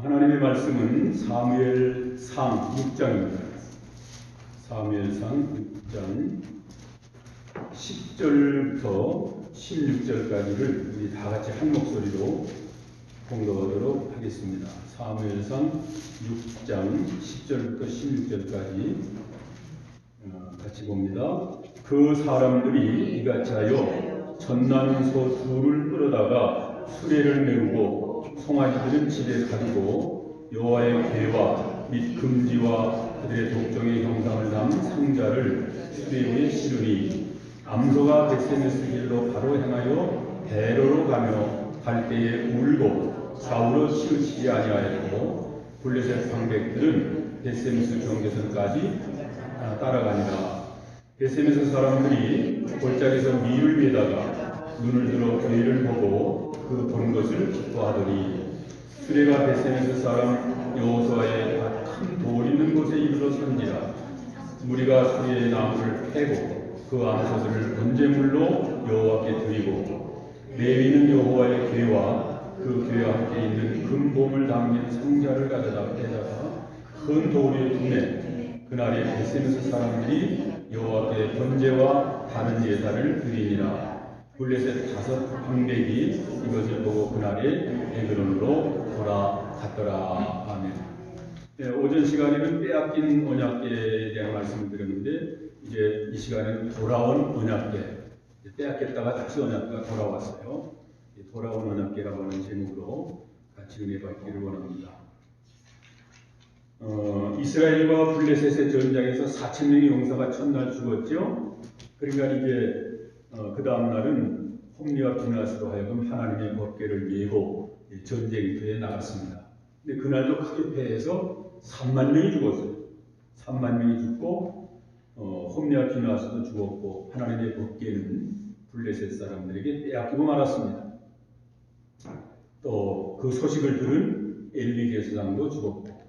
하나님의 말씀은 사무엘상 6장입니다. 사무엘상 6장 10절부터 16절까지를 우리 다 같이 한 목소리로 공독하도록 하겠습니다. 사무엘상 6장 10절부터 16절까지 같이 봅니다. 그 사람들이 이같이 하여 젖나는 소 둘을 끌어다가 수레를 메우고 송아지들은 집에 가두고 여호와의 궤와 및 금지와 그들의 독종의 형상을 담은 상자를 수레 위에 실으니 암소가 벳세메스 길로 바로 행하여 베로로 가며 갈 때에 울고 좌우로 치우치지 아니하였고 블레셋 방백들은 벳세메스 경계선까지 따라가니라. 벳세메스 사람들이 골짜기에서 밀을 베다가 눈을 들어 괴를 보고 그 보는 것을 기뻐하더니 수레가 벳세메스 사람 여호수아의 큰 돌 있는 곳에 이르러 선지라. 무리가 수레의 나무를 패고 그 암소들을 번제물로 여호와께 드리고 레위는 여호와의 궤와 그 궤와 함께 있는 금봉을 담긴 상자를 가져다 빼다가 큰 돌 위에 두매 그날에 벳세메스 사람들이 여호와께 번제와 다른 제사를 드리니라. 블레셋 5 방백이 이것을 보고 그날에 에그론으로 돌아갔더라. 아멘. 네, 오전 시간에는 빼앗긴 언약궤에 대한 말씀을 드렸는데 이제 이 시간에는 돌아온 언약궤, 빼앗겼다가 다시 언약궤가 돌아왔어요. 돌아온 언약궤라고 하는 제목으로 같이 은혜 받기를 원합니다. 이스라엘과 블레셋의 전장에서 4,000명의 용사가 첫날 죽었죠. 그러니까 이제 그 다음 날은 홈리와 비나스로 하여금 하나님의 법궤를 예고 전쟁터에 나갔습니다. 근데 그날도 크게 패해서 3만 명이 죽었어요. 3만 명이 죽고 홈리와 비나스도 죽었고 하나님의 법궤는 블레셋 사람들에게 빼앗기고 말았습니다. 또 그 소식을 들은 엘리 제사장도 죽었고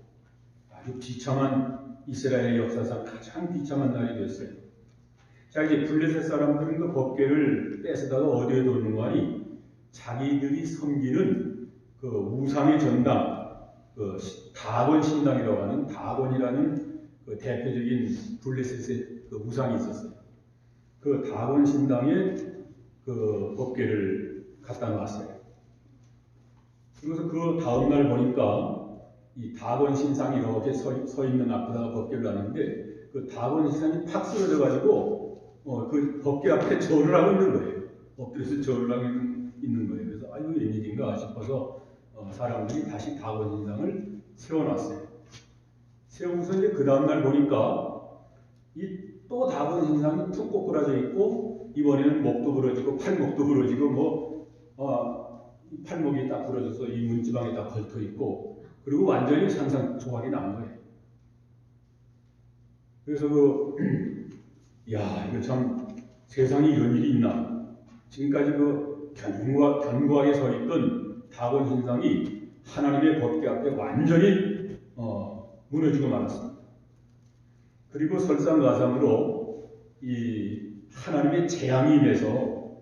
아주 비참한 이스라엘의 역사상 가장 비참한 날이 됐어요. 자, 이제 블레셋 사람들은 그 법궤를 뺏어다가 어디에 놓는 거니? 자기들이 섬기는 그 우상의 전당, 그 다곤 신당이라고 하는 다곤이라는 그 대표적인 블레셋의 그 우상이 있었어요. 그 다곤 신당에 그 법궤를 갖다 놨어요. 그래서 그 다음 날 보니까 이 다곤 신상이 이렇게 서 있는 앞에다가 법궤를 놨는데 그 다곤 신상이 팍 쓰러져 가지고 그 법궤 앞에 절을 하고 있는 거예요. 엎드려서 절을 하고 있는 거예요. 그래서 이거 웬일인가 싶어서 사람들이 다시 다곤 신상을 세워놨어요. 세우고서 이제 그 다음날 보니까 이 또 다곤 신상이 툭 꼬꾸라져 있고 이번에는 목도 부러지고 팔목도 부러지고 팔목이 딱 부러져서 이 문지방이 다 걸터 있고 그리고 완전히 산산조각이 난 거예요. 그래서 이거 참 세상에 이런 일이 있나. 지금까지 견고하게 서 있던 다곤 신상이 하나님의 법궤 앞에 완전히 무너지고 말았습니다. 그리고 설상가상으로 이 하나님의 재앙이 임해서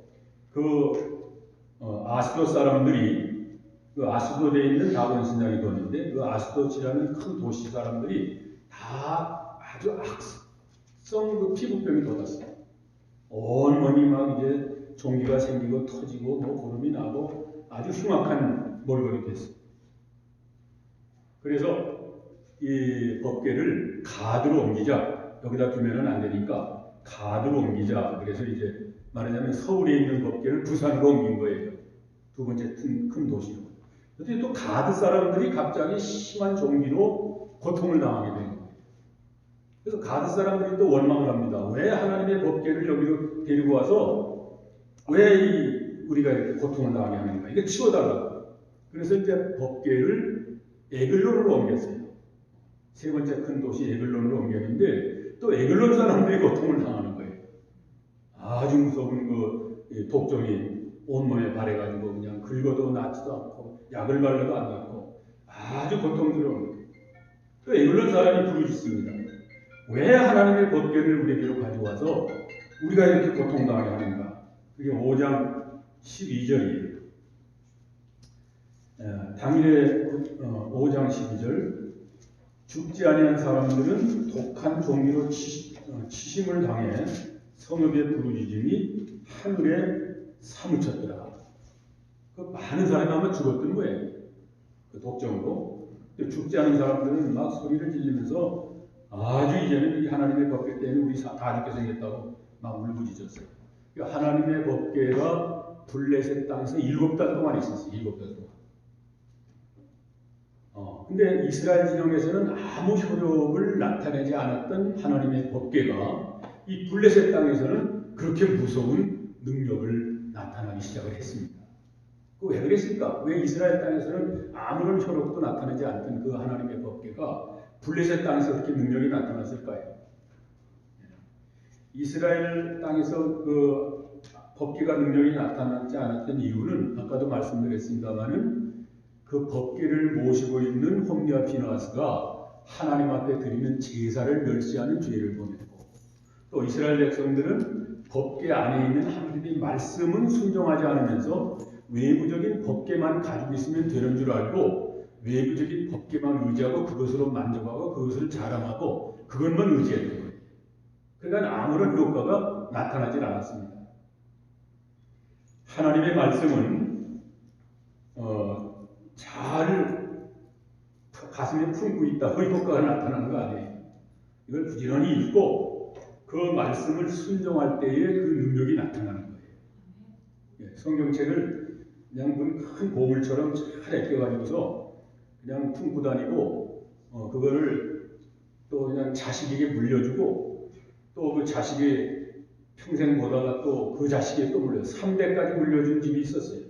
아스돗 사람들이 그 아스돗에 있는 다곤 신상이 뒀는데 그 아스돗이라는 큰 도시 사람들이 다 아주 악성 피부병이 돋았어요. 온몸이 막 이제 종기가 생기고 터지고 고름이 나고 아주 흉악한 몰골이 됐어요. 그래서 이 법궤를 가드로 옮기자. 여기다 두면은 안 되니까 가드로 옮기자. 그래서 이제 말하자면 서울에 있는 법궤를 부산으로 옮긴 거예요. 두 번째 큰 도시로. 그런데 또 가드 사람들이 갑자기 심한 종기로 고통을 당하게 된 거예요. 그래서 가드 사람들이 또 원망을 합니다. 왜 하나님의 법궤를 여기로 데리고 와서 왜 우리가 이렇게 고통을 당하게 하는가? 이거 치워달라고. 그래서 이제 법궤를 에글론으로 옮겼어요. 세 번째 큰 도시 에글론으로 옮겼는데 또 에글론 사람들이 고통을 당하는 거예요. 아주 무서운 그 독종이 온몸에 발해가지고 그냥 긁어도 낫지도 않고 약을 발라도 안 낫고 아주 고통스러운 거예요. 또 에글론 사람이 부르짖습니다. 왜 하나님의 법궤를 우리에게로 가져와서 우리가 이렇게 고통당하게 하는가? 그게 5장 12절이에요. 당일에 5장 12절 죽지 아니한 사람들은 독한 종류로 치심을 당해 성읍에 부르짖음이 하늘에 사무쳤더라. 그 많은 사람이 아마 죽었던 거예요. 그 독점으로. 죽지 않은 사람들은 막 소리를 지르면서 아주 이제는 이 하나님의 법궤 때문에 우리 다 죽게 생겼다고 막 울부짖었어요. 하나님의 법궤가 블레셋 땅에서 7달 동안 있었어요. 7달 동안. 근데 이스라엘 진영에서는 아무 효력을 나타내지 않았던 하나님의 법궤가 이 블레셋 땅에서는 그렇게 무서운 능력을 나타나기 시작을 했습니다. 왜 그랬을까? 왜 이스라엘 땅에서는 아무런 효력도 나타내지 않던 그 하나님의 법궤가 블레셋 땅에서 그렇게 능력이 나타났을까요? 이스라엘 땅에서 그 법궤가 능력이 나타나지 않았던 이유는 아까도 말씀드렸습니다마는 그 법궤를 모시고 있는 홈리와 비나스가 하나님 앞에 드리는 제사를 멸시하는 죄를 범했고, 또 이스라엘 백성들은 법궤 안에 있는 하나님의 말씀은 순종하지 않으면서 외부적인 법궤만 가지고 있으면 되는 줄 알고 외부적인 법궤만 의지하고 그것으로 만족하고 그것을 자랑하고 그것만 의지했던 거예요. 그러니까 아무런 효과가 나타나질 않았습니다. 하나님의 말씀은 잘 가슴에 품고 있다고 효과가 나타나는 거 아니에요. 이걸 부지런히 읽고 그 말씀을 순종할 때에 그 능력이 나타나는 거예요. 성경책을 그냥 큰 보물처럼 잘 애껴가지고서 그냥 품고 다니고 그거를 또 그냥 자식에게 물려주고 또 그 자식이 평생 보다가 또 그 자식에게 또 3대까지 물려준 집이 있었어요.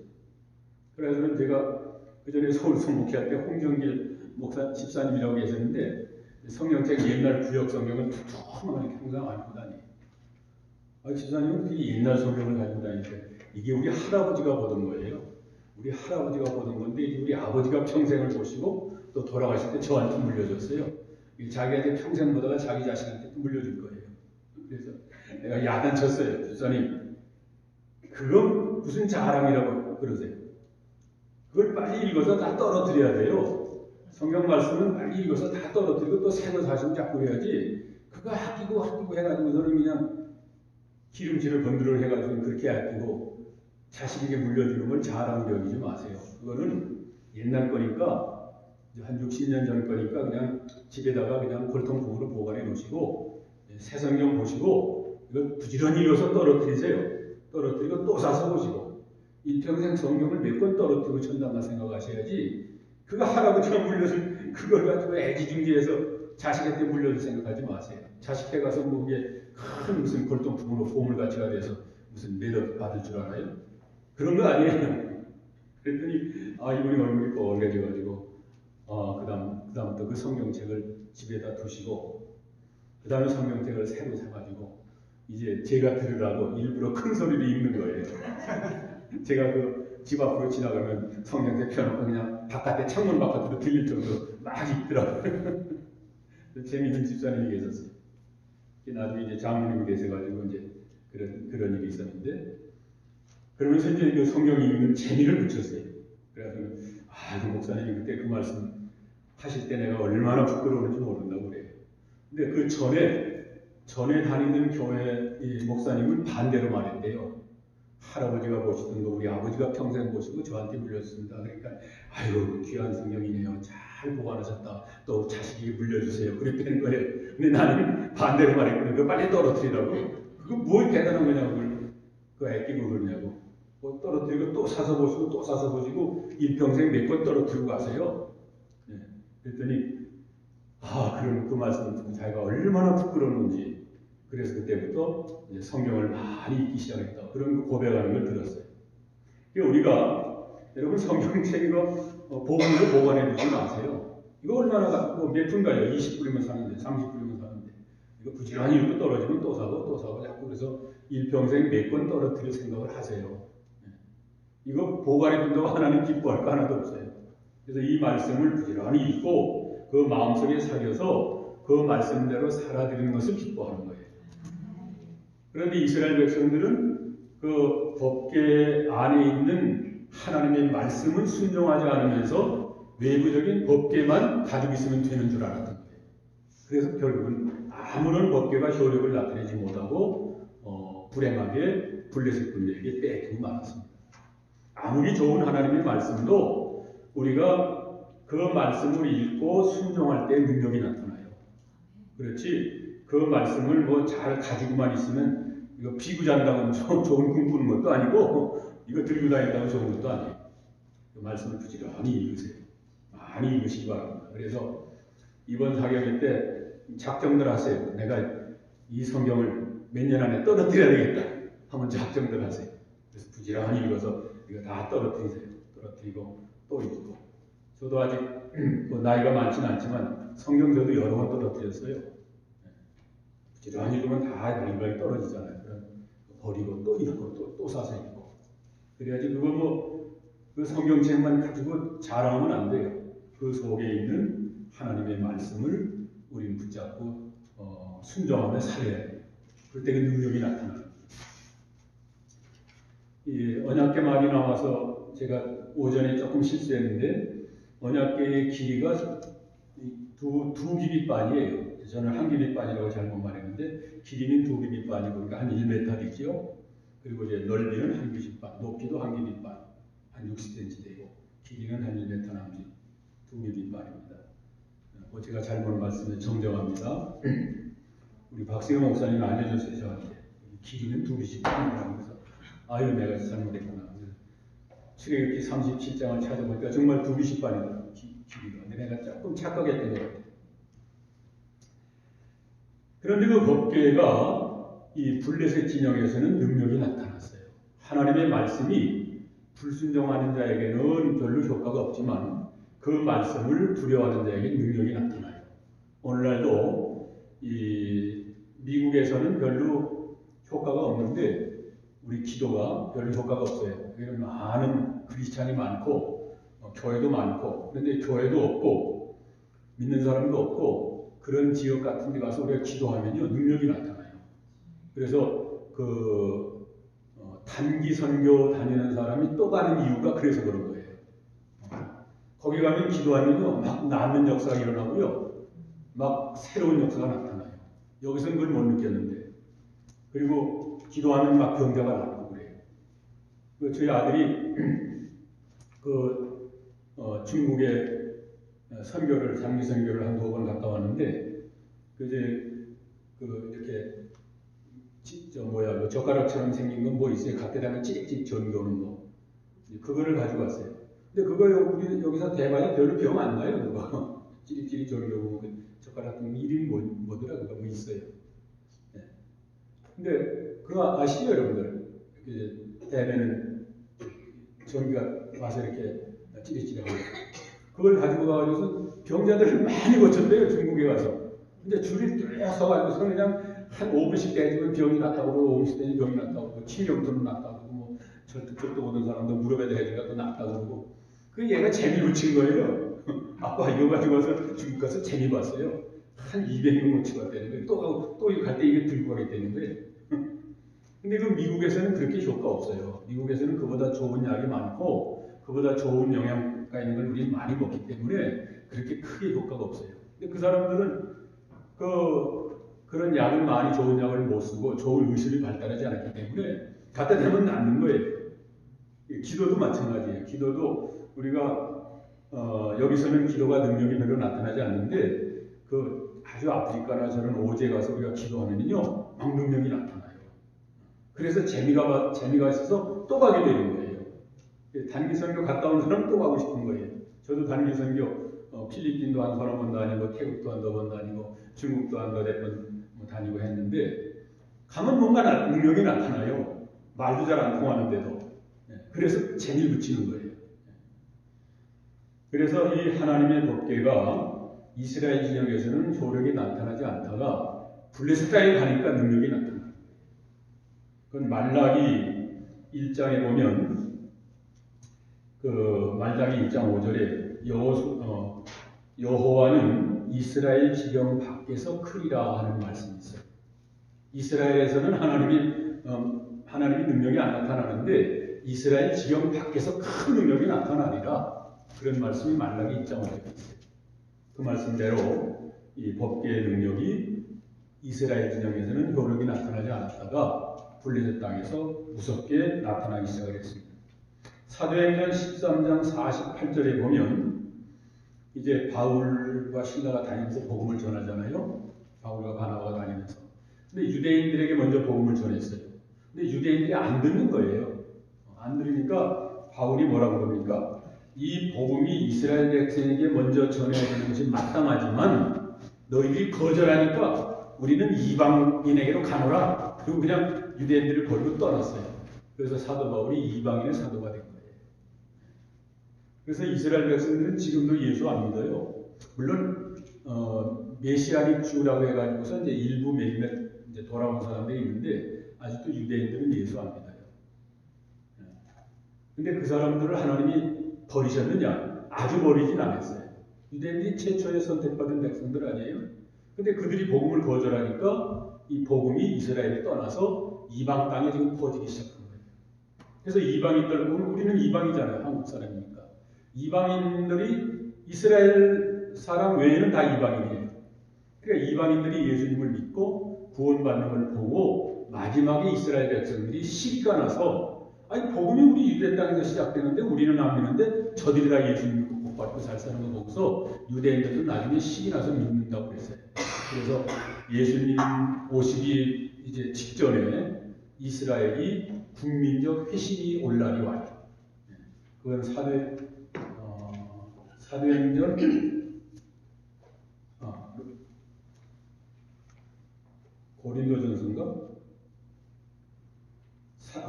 그래서 제가 그 전에 서울 성목회할 때 홍정길 목사 집사님이라고 계셨는데 성경책 옛날 구역 성경을 툭툭하게 항상 안고 다니. 집사님은 그 옛날 성경을 가지고 다니는데 이게 우리 할아버지가 보던 거예요. 우리 할아버지가 보던 건데 우리 아버지가 평생을 보시고 또 돌아가실 때 저한테 물려줬어요. 자기한테 평생 보다가 자기 자식한테 물려줄 거예요. 그래서 내가 야단쳤어요. 집사님, 그건 무슨 자랑이라고 그러세요? 그걸 빨리 읽어서 다 떨어뜨려야 돼요. 성경 말씀은 빨리 읽어서 다 떨어뜨리고 또 새거 사실 자꾸 해야지. 그거 아끼고 해가지고서는 그냥 기름칠을 건드려 해가지고 그렇게 아끼고 자식에게 물려주는 걸 자랑으로 여기지 마세요. 그거는 옛날 거니까 한 60년 전 거니까 그냥 집에다가 그냥 골통품으로 보관해 놓으시고 새 성경 보시고 이걸 부지런히 읽어서 떨어뜨리세요. 떨어뜨리고 또 사서 보시고 일평생 성경을 몇 권 떨어뜨리고 천당가 생각하셔야지 그거 할아버지가 물려준 그걸 가지고 애지중지해서 자식한테 물려줄 생각하지 마세요. 자식한테 가서 뭐 이게 큰 무슨 골동품으로 보물가치가 돼서 무슨 매력 받을 줄 알아요? 그런 거 아니에요. 그랬더니 이분이 얼굴이 뻘개져가지고 그다음부터 그 성경책을 집에다 두시고 그 다음에 성경책을 새로 사가지고 이제 제가 들으라고 일부러 큰 소리로 읽는 거예요. 제가 그 집 앞으로 지나가면 성경책 펴놓고 그냥 바깥에 창문 바깥으로 들릴 정도로 막 읽더라고요. 재미있는 집사님이 계셨어요. 나중에 이제 장모님이 되셔가지고 이제 그런 일이 있었는데 그러면서 이제 그 성경 읽는 재미를 붙였어요. 그래서 그 목사님이 그때 그 말씀 하실 때 내가 얼마나 부끄러운지 모른다고 그래요. 근데 그 전에 다니던 교회 이 목사님은 반대로 말했대요. 할아버지가 보시던 거 우리 아버지가 평생 보시고 저한테 물렸습니다. 그러니까 아이고 귀한 성경이네요. 잘 보관하셨다. 또 자식에게 물려주세요. 그랬다는 거예요. 근데 나는 반대로 말했거든요. 그거 빨리 떨어뜨리라고. 그거 뭘 대단한 거냐고. 그거 애끼고 그러냐고. 뭐 떨어뜨리고 또 사서 보시고 또 사서 보시고 일평생 몇 권 떨어뜨리고 가세요. 네. 그랬더니 그럼 그 말씀을 듣고 자기가 얼마나 부끄러웠는지 그래서 그때부터 이제 성경을 많이 읽기 시작했다. 그런 고백하는 걸 들었어요. 우리가 여러분 성경책 이거 복음으로 보관해 두지 마세요. 이거 얼마나 몇 푼가요? 20불이면 사는데 30불이면 사는데 이거 부지런히 읽고 떨어지면 또 사고 자꾸 그래서 일평생 몇 권 떨어뜨릴 생각을 하세요. 이거 보관해 둔다고 하나님 기뻐할 거 하나도 없어요. 그래서 이 말씀을 부지런히 읽고 그 마음속에 새겨서 그 말씀대로 살아드리는 것을 기뻐하는 거예요. 그런데 이스라엘 백성들은 그 법궤 안에 있는 하나님의 말씀은 순종하지 않으면서 외부적인 법궤만 가지고 있으면 되는 줄 알았던 거예요. 그래서 결국은 아무런 법궤가 효력을 나타내지 못하고 불행하게 블레셋 군대에게 뺏기고 말았습니다. 아무리 좋은 하나님의 말씀도 우리가 그 말씀을 읽고 순종할 때 능력이 나타나요. 그렇지 그 말씀을 뭐 잘 가지고만 있으면 이거 비구잔다고 좋은 꿈 꾸는 것도 아니고 이거 들고 다닌다고 좋은 것도 아니에요. 그 말씀을 부지런히 읽으세요. 많이 읽으시기 바랍니다. 그래서 이번 사격일 때 작정들 하세요. 내가 이 성경을 몇 년 안에 떨어뜨려야 되겠다 하면 작정들 하세요. 그래서 부지런히 읽어서 이거 다 떨어뜨리세요. 떨어뜨리고 또 읽고. 저도 아직 뭐 나이가 많지는 않지만 성경 저도 여러 번 떨어뜨렸어요. 부지런히 읽으면 다 일각이 떨어지잖아요. 그럼 버리고 또 읽고 또 사서 읽고. 그래야지 그거 뭐 그 성경책만 가지고 자랑하면 안 돼요. 그 속에 있는 하나님의 말씀을 우리는 붙잡고 순종하며 살아야 돼요. 그럴 때 그 능력이 나타나요. 이 언약궤 말이 나와서 제가 오전에 조금 실수했는데 언약궤의 길이가 두 기빗반이에요. 저는 한 기빗반이라고 잘못 말했는데 길이는 두 기빗반이고 그러니까 한 1m 되죠. 그리고 이제 넓이는 한 기빗반, 높이도 한 기빗반, 한 60cm 되고 길이는 한 1m 남짓 두 기빗반입니다. 제가 잘못 말씀해 정정합니다. 우리 박세영 목사님 알려줬어요. 저한테 길이는 두 기빗반이라고 해서 아유 내가 잘못했구나. 출애굽기 37장을 찾아보니까 정말 두 기빗반이다. 길이가. 근데 내가 조금 착각했던 것 같아요. 그런데 그 법궤가 이 블레셋 진영에서는 능력이 나타났어요. 하나님의 말씀이 불순종하는 자에게는 별로 효과가 없지만 그 말씀을 두려워하는 자에게 능력이 나타나요. 오늘날도 이 미국에서는 별로 효과가 없는데 우리 기도가 별로 효과가 없어요. 여기는 많은 크리스찬이 많고 교회도 많고 그런데 교회도 없고 믿는 사람도 없고 그런 지역 같은 데 가서 우리가 기도하면요 능력이 나타나요. 그래서 단기 선교 다니는 사람이 또 가는 이유가 그래서 그런 거예요. 거기 가면 기도하면요 막 낫는 역사가 일어나고요 막 새로운 역사가 나타나요. 여기서는 그걸 못 느꼈는데 그리고 기도하면 막 병자가 낫고 그래요. 저희 아들이 중국에 선교를 장기 선교를 한 2번 갔다 왔는데 이렇게 젓가락처럼 생긴 건 뭐 있어요? 갖다 대면 찌릿찌릿 전겨오는 거. 그거를 가지고 왔어요. 근데 그거 우리 여기서 대봐야 별로 병 안 나요. 그거 찌릿찌릿 전겨오고 젓가락 같은 이름이 뭐더라? 그거 뭐 있어요. 네. 근데 그거 아시죠, 여러분들? 대면은 전기가 와서 이렇게 찌릿찌릿하고 그걸 가지고 가서 병자들을 많이 고쳤대요. 중국에 가서. 근데 줄이 뚫려 서가지고서 그냥 한 5분씩 대주면 병이 났다고 그러고 5분씩 대주면 병이 났다고 그러고 치료부터는 났다고 그러고 뭐 절뚝절뚝 오는 사람도 무릎에다 해주니까 또 났다고 그러고 그 얘가 재미 붙인 거예요. 아빠 이거 가지고 와서 중국 가서 재미 봤어요. 한 200명 고치고 왔다는 거예요. 또 갈 때 이거 들고 가겠다는 거예요. 근데 그 미국에서는 그렇게 효과 없어요. 미국에서는 그보다 좋은 약이 많고 그보다 좋은 영양가 있는 걸 우리 많이 먹기 때문에 그렇게 크게 효과가 없어요. 근데 그 사람들은 그런 약을 많이 좋은 약을 못 쓰고 좋은 의술이 발달하지 않았기 때문에 갖다 대면 낫는 거예요. 기도도 마찬가지예요. 기도도 우리가 여기서는 기도가 능력이 별로 나타나지 않는데 아주 아프리카나 저런 오제 가서 우리가 기도하면요 막 능력이 나타나요. 그래서 재미가 있어서 또 가게 되는 거예요. 단기 선교 갔다 온 사람 또 가고 싶은 거예요. 저도 단기 선교 필리핀도 한 서너 번 다니고 태국도 한두 번 다니고 중국도 한두 번 다니고 했는데 가면 뭔가 능력이 나타나요. 말도 잘 안 통하는데도. 그래서 재미를 붙이는 거예요. 그래서 이 하나님의 법궤가 이스라엘 진영에서는 효력이 나타나지 않다가 블레셋 땅에 가니까 능력이 나타나요. 그건 말라기 1장에 보면 말라기 1장 5절에 여호와는 이스라엘 지경 밖에서 크리라 하는 말씀이 있어요. 이스라엘에서는 하나님이 능력이 안 나타나는데 이스라엘 지경 밖에서 큰 능력이 나타나리라. 그런 말씀이 말라기 1장에 되어 있어요. 그 말씀대로 이 법계의 능력이 이스라엘 진영에서는 효력이 나타나지 않았다가 블레셋 땅에서 무섭게 나타나기 시작을 했습니다. 사도행전 13장 48절에 보면 이제 바울과 실라가 다니면서 복음을 전하잖아요. 바울과 바나바가 다니면서. 근데 유대인들에게 먼저 복음을 전했어요. 근데 유대인들이 안 듣는 거예요. 안 들으니까 바울이 뭐라고 합니까? 이 복음이 이스라엘 백성에게 먼저 전해야 되는 것이 마땅하지만 너희들이 거절하니까 우리는 이방인에게로 가노라. 그리고 그냥 유대인들을 버리고 떠났어요. 그래서 사도 바울이 이방인의 사도가 된 거예요. 그래서 이스라엘 백성들은 지금도 예수 안 믿어요. 물론 메시아닉 주라고 해가지고서 이제 일부 몇몇 이제 돌아온 사람들이 있는데 아직도 유대인들은 예수 안 믿어요. 근데 그 사람들을 하나님이 버리셨느냐? 아주 버리진 않았어요. 유대인들이 최초에 선택받은 백성들 아니에요? 근데 그들이 복음을 거절하니까 이 복음이 이스라엘을 떠나서 이방 땅에 지금 퍼지기 시작한 거예요. 그래서 이방인들, 우리는 이방이잖아요. 한국 사람이니까. 이방인들이 이스라엘 사람 외에는 다 이방인이에요. 그러니까 이방인들이 예수님을 믿고 구원받는 걸 보고 마지막에 이스라엘 백성들이 시기가 나서 아니 복음이 우리 유대 땅에서 시작되는데 우리는 안 믿는데 저들이 다 예수님 믿고 복받고 잘 사는 거 보고서 유대인들도 나중에 시기 나서 믿는다고 그랬어요. 그래서 예수님 오시기 이제 직전에 이스라엘이 국민적 회심이 올 날이 와요. 그건 사도행전 고린도전서인가?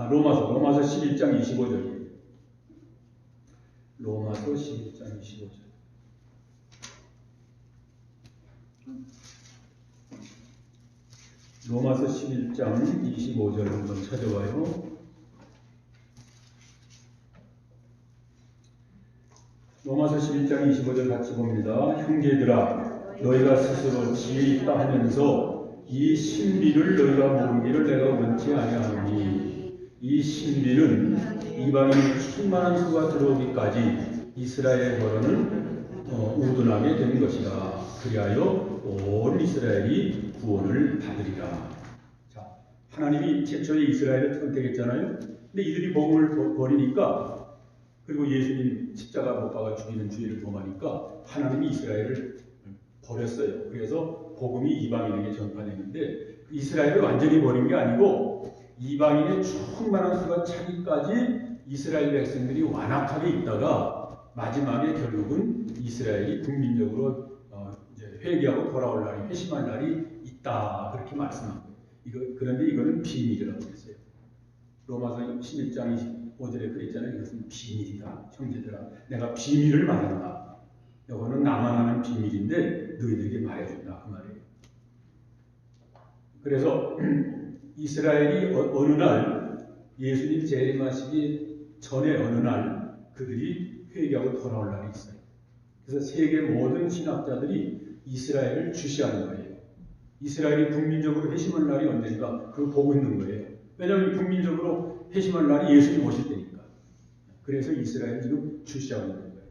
로마서 11장 25절이에요. 로마서 11장 25절. 로마서 11장 25절 한번 찾아봐요. 로마서 11장 25절 같이 봅니다. 형제들아 너희가 스스로 지혜 있다 하면서 이 신비를 너희가 모르기를 내가 원치 아니하노니 이 신비는 이방인의 충만한 수가 들어오기까지 이스라엘의 벌어는 우둔하게 되는 것이다. 그리하여 온 이스라엘이 구원을 받으리라. 자, 하나님이 최초에 이스라엘을 선택했잖아요. 근데 이들이 복음을 버리니까 그리고 예수님 십자가 못 박아 죽이는 주의를 범하니까 하나님이 이스라엘을 버렸어요. 그래서 복음이 이방인에게 전파되는데 이스라엘을 완전히 버린 게 아니고 이방인의 충만한 수가 차기까지 이스라엘 백성들이 완악하게 있다가 마지막에 결국은 이스라엘이 국민적으로 이제 회개하고 돌아올 날이 회심할 날이 있다 그렇게 말씀합니다. 그런데 이거는 비밀이라고 했어요. 로마서 11장 25절에 그랬잖아요. 이것은 비밀이다. 형제들아 내가 비밀을 말한다. 이거는 나만 아는 비밀인데 너희들에게 말해준다 그 말이에요. 그래서 이스라엘이 어느 날 예수님 재림하시기 전에 어느 날 그들이 회개하고 돌아올 날이 있어요. 그래서 세계 모든 신학자들이 이스라엘을 주시하는 거예요. 이스라엘이 국민적으로 회심할 날이 언젠가 그걸 보고 있는 거예요. 왜냐하면 국민적으로 회심할 날이 예수님 오실 때니까. 그래서 이스라엘을 지금 주시하고 있는 거예요.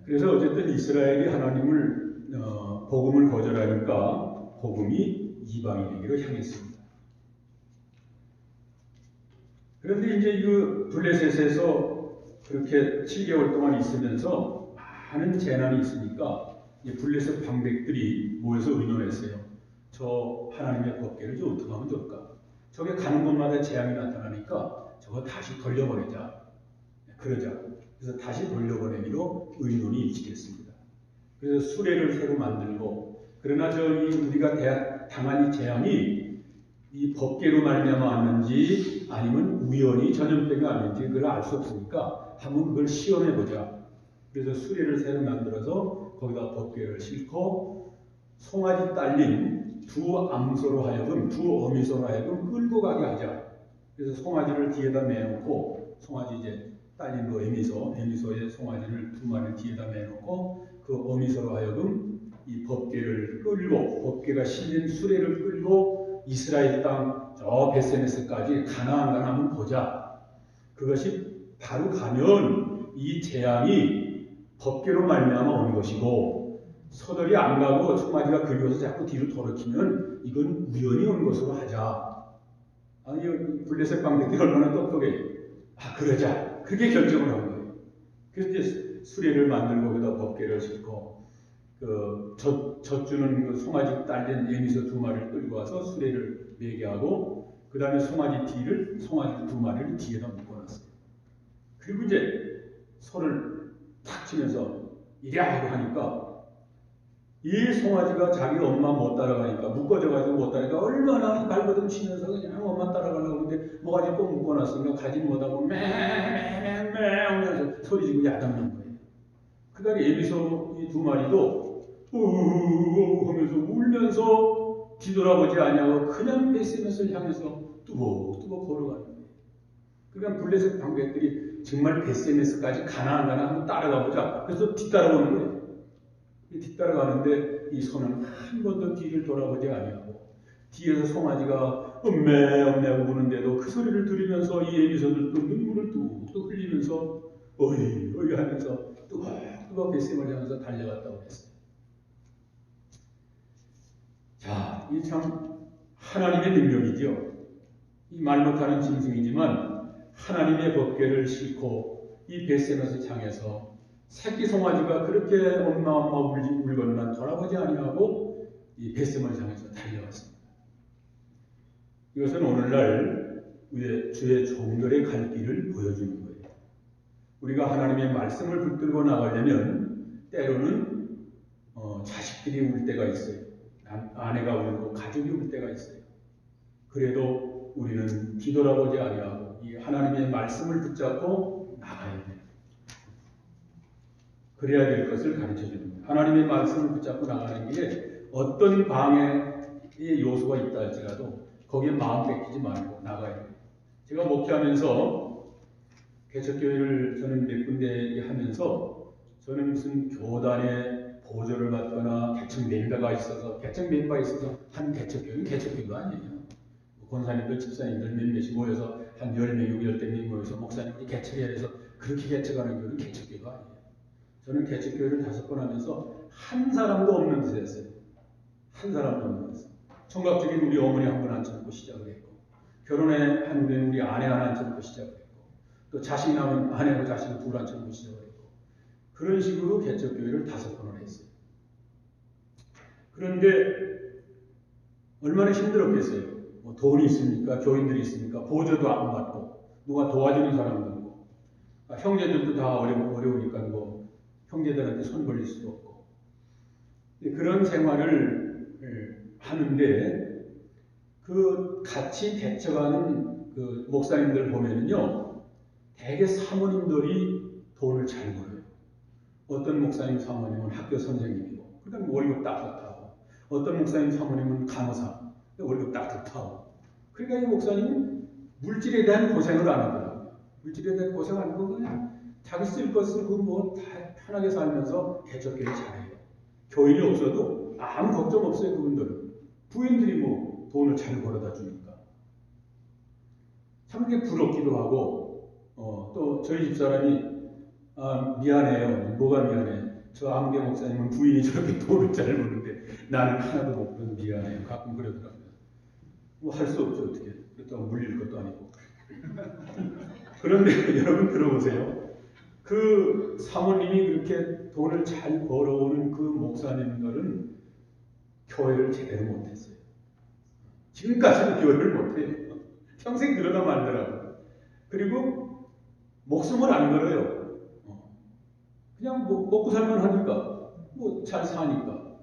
그래서 어쨌든 이스라엘이 하나님을 복음을 거절하니까 복음이 이방인에게로 향했습니다. 그런데 이제 그 블레셋에서 그렇게 7개월 동안 있으면서 많은 재난이 있으니까 블레셋 방백들이 모여서 의논했어요. 저 하나님의 법궤를 좀 어떻게 하면 좋을까? 저게 가는 곳마다 재앙이 나타나니까 저거 다시 돌려보내자. 그러자. 그래서 다시 돌려보내기로 의논이 일치했습니다. 그래서 수레를 새로 만들고 그러나 우리가 당한 이 재앙이 이 법궤로 말미암아 왔는지 아니면 우연히 전염병이 왔는지 그걸 알 수 없으니까 한번 그걸 시험해보자. 그래서 수레를 새로 만들어서 거기다 법궤를 싣고 송아지 딸린 두 암소로 하여금 두 어미소로 하여금 끌고 가게 하자. 그래서 송아지를 뒤에다 매놓고 송아지 이제 딸린 그 에미소의 송아지를 두 마리 뒤에다 매놓고 그 어미소로 하여금 이 법궤를 끌고 법궤가 실린 수레를 끌고 이스라엘 땅 저 베세메스까지 가나안 가나 한번 보자. 그것이 바로 가면 이 재앙이 법궤로 말미암아 온 것이고 서들이 안 가고 송아지가 그리워서 자꾸 뒤로 돌이키면 이건 우연히 온 것으로 하자. 아니 블레셋 방백들이 얼마나 똑똑해. 그러자. 그렇게 결정을 한 거예요. 그래서 이제 수레를 만들고 거기다 법궤를 싣고 젖주는 그 송아지 딸린 예미소 2마리를 끌고 와서 수레를 매게 하고 그 다음에 송아지 2마리를 뒤에다 묶어놨어요. 그리고 이제 소를 탁 치면서 이랴 하고 하니까 이 송아지가 자기 엄마 못 따라가니까 묶어져가지고 못 따라가니까 얼마나 발버둥 치면서 그냥 엄마 따라가려고 하는데 모가지 꼭 묶어놨으니까 가지 못하고 매매매 하면서 소리지고 야단난 거예요. 그 다음에 예비소 이 2마리도 우우우 하면서 울면서 뒤돌아보지 아니하고 그냥 베세메스를 향해서 뚜벅뚜벅 걸어가는 거예요. 그러니까 블레셋 방백들이 정말 베세메스까지 가나안 가나 한번 따라가보자. 그래서 뒤따라오는 거예요. 뒤따라가는데 이 소는 한 번도 뒤를 돌아보지 아니하고 뒤에서 송아지가 엄매 우는데도 그 소리를 들으면서 이 예비소들도 눈물을 뚝뚝 흘리면서 어이 하면서 뚜벅뚜벅 베세메스를 향해서 달려갔다고 했어요. 자, 이 참 하나님의 능력이죠. 이 말 못하는 짐승이지만 하나님의 법궤를 싣고 이 베세메스 향해서 새끼 송아지가 그렇게 엄마 울건만 돌아보지 아니하고 이 베세메스 향해서 달려왔습니다. 이것은 오늘날 우리의 주의 종들의 갈 길을 보여주는 거예요. 우리가 하나님의 말씀을 붙들고 나가려면 때로는 자식들이 울 때가 있어요. 아내가 울고 가족이 울 때가 있어요. 그래도 우리는 뒤돌아보지 아니하고 이 하나님의 말씀을 붙잡고 나가야 돼요. 그래야 될 것을 가르쳐 줍니다. 하나님의 말씀을 붙잡고 나가는 길에 어떤 방해의 요소가 있다 할지라도 거기에 마음 뺏기지 말고 나가야 돼요. 제가 목회하면서 개척교회를 저는 몇 군데 하면서 저는 무슨 교단의 보조를 받거나 개척 멤버가 있어서 한 개척교회는 개척교회가 아니에요. 권사님들, 집사님들 몇몇이 모여서 한 10명, 10명이 모여서 목사님 우리 개척해야 해서 그렇게 개척하는 교회는 개척교회가 아니에요. 저는 개척교회를 5번 하면서 한 사람도 없는 데서 했어요. 한 사람도 없는 데서. 총각적인 우리 어머니 한 분 앉혀놓고 시작을 했고 결혼한 후에는 우리 아내 하나 앉혀놓고 시작을 했고 또 자식 낳은 아내하고 자식을 둘 앉혀놓고 시작을 했고 그런 식으로 개척교회를 5번을 했어요. 그런데 얼마나 힘들었겠어요. 뭐 돈이 있습니까? 교인들이 있습니까? 보조도 안 받고 누가 도와주는 사람도 없고 형제들도 다 어려우니까 뭐 형제들한테 손 벌릴 수도 없고 그런 생활을 하는데 그 같이 개척하는 그 목사님들 보면은요 대개 사모님들이 돈을 잘 벌어요. 어떤 목사님 사모님은 학교 선생님이고 그러니까 월급 딱 좋다고 어떤 목사님 사모님은 간호사 월급 딱 좋다고 그러니까 이 목사님은 물질에 대한 고생을 안 하더라고요. 물질에 대한 고생 안 하고 그냥 자기 쓸 것 쓰고 뭐 다 편하게 살면서 개척교회 잘해요. 교인이 없어도 아무 걱정 없어요. 그분들은 부인들이 뭐 돈을 잘 벌어다 주니까 참 그게 부럽기도 하고 또 저희 집사람이 미안해요. 뭐가 미안해? 저 아무개 목사님은 부인이 저렇게 돈을 잘 버는데 나는 하나도 못 벌어서 미안해요. 가끔 그러더라고요. 뭐 할 수 없죠. 어떻게. 그렇다고 물릴 것도 아니고. 그런데 여러분 들어보세요. 그 사모님이 그렇게 돈을 잘 벌어오는 그 목사님들은 교회를 제대로 못했어요. 지금까지는 교회를 못해요. 평생 그러다 말더라고요. 그리고 목숨을 안 걸어요. 그냥 뭐 먹고 살만 하니까 뭐 잘 사니까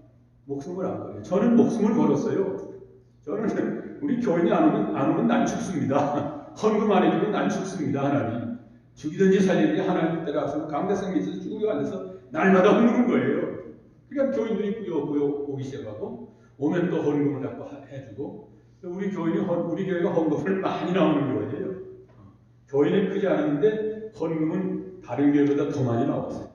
목숨을 안 걸어요. 저는 목숨을 걸었어요. 저는 우리 교인이 안 오면 난 죽습니다. 헌금 안 해주면 난 죽습니다. 하나님. 죽이든지 살리든지 하나님 뜻대로 하시면 강대상 밑에서 죽으려 앉아서 날마다 오는 거예요. 그러니까 교인들이 꾸역꾸역 오기 시작하고 오면 또 헌금을 자꾸 해주고 우리 교회가 헌금을 많이 나오는 교회예요. 교회는 크지 않았는데 헌금은 다른 교회보다 더 많이 나왔어요.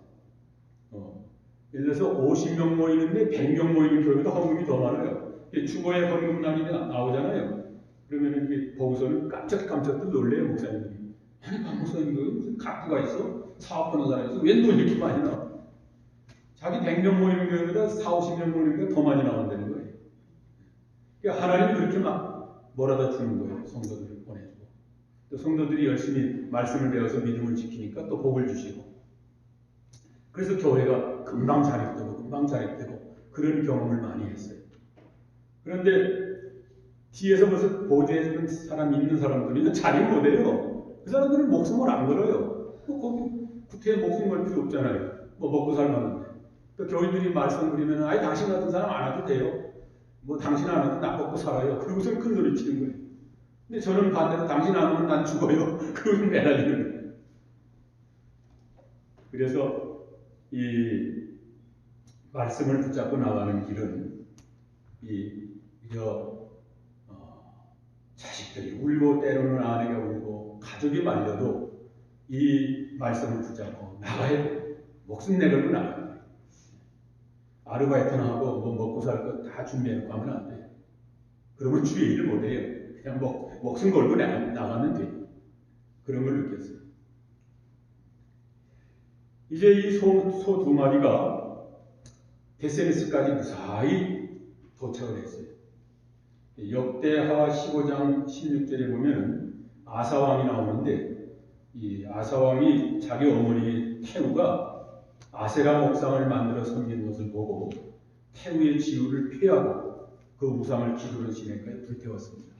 예를 들어서 50명 모이는데 100명 모이는 교회보다 헌금이 더 많아요. 주보에 헌금란이 나오잖아요. 그러면 이게 보고서는 깜짝깜짝 놀래요, 목사님들이. 아니, 박 목사님도 무슨 각부가 있어? 사업하는 사람이 있어? 왜 돈 이렇게 많이 나와? 자기 100명 모이는 교회보다 4, 50명 모이는 게 더 많이 나온다는 거예요. 그러니까 하나님이 그렇게 막 몰아다 주는 거예요. 성도들을 보내주고. 또 성도들이 열심히 말씀을 배워서 믿음을 지키니까 또 복을 주시고. 그래서 교회가 금방 자립되고 그런 경험을 많이 했어요. 그런데 뒤에서 벌써 보조해 주는 사람 있는 사람들이 자립 못해요. 그 사람들은 목숨을 안 걸어요. 거기 구태에 목숨 걸 필요 없잖아요. 먹고 살만한데. 또 교인들이 말씀 드리면 아예 당신 같은 사람 안 와도 돼요. 당신 안 와도 나 먹고 살아요. 그러고서 큰 소리 치는 거예요. 근데 저는 반대로 당신 안 오면 난 죽어요. 그러고 매달리는 거예요. 그래서 이 말씀을 붙잡고 나가는 길은 자식들이 울고 때로는 아내가 울고 가족이 말려도 이 말씀을 붙잡고 나가야 돼요. 목숨 내걸고 나가야 돼요. 아르바이트나 하고 먹고 살 거 다 준비해놓고 하면 안 돼요. 그러면 주의 일을 못 해요. 그냥 목숨 걸고 나가면 돼요. 그런 걸 느꼈어요. 이제 이 소 두 마리가 베세메스까지 무사히 도착을 했어요. 역대하 15장 16절에 보면 아사왕이 나오는데 이 아사왕이 자기 어머니 태우가 아세라 목상을 만들어 섬기는 것을 보고 태우의 지우를 피하고 그 우상을 기도로 지내까지 불태웠습니다.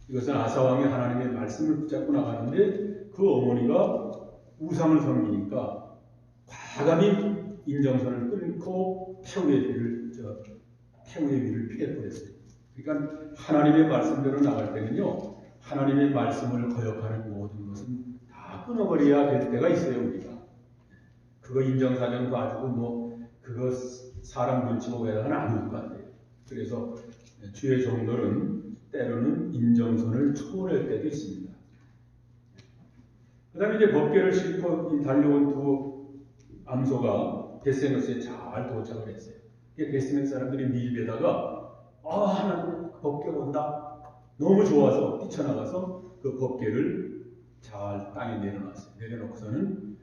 이것은 아사왕이 하나님의 말씀을 붙잡고 나가는데 그 어머니가 우상을 섬기니까 과감히 인정선을 끊고 태우의 위를 피해버렸어요. 그러니까 하나님의 말씀대로 나갈 때는요, 하나님의 말씀을 거역하는 모든 것은 다 끊어버려야 될 때가 있어요, 우리가. 그거 인정사정 봐주고 그거 사람 눈치 보고 해서는 아무것도 안 돼요. 그래서 주의 종들은 때로는 인정선을 초월할 때도 있습니다. 그 다음에 이제 법궤를 싣고 달려온 두 암소가 베세메스에 잘 도착을 했어요. 베세메스 사람들이 밀배다가 하나님 법궤가 온다. 너무 좋아서 뛰쳐나가서 그 법궤를 잘 땅에 내려놨어요. 내려놓고서는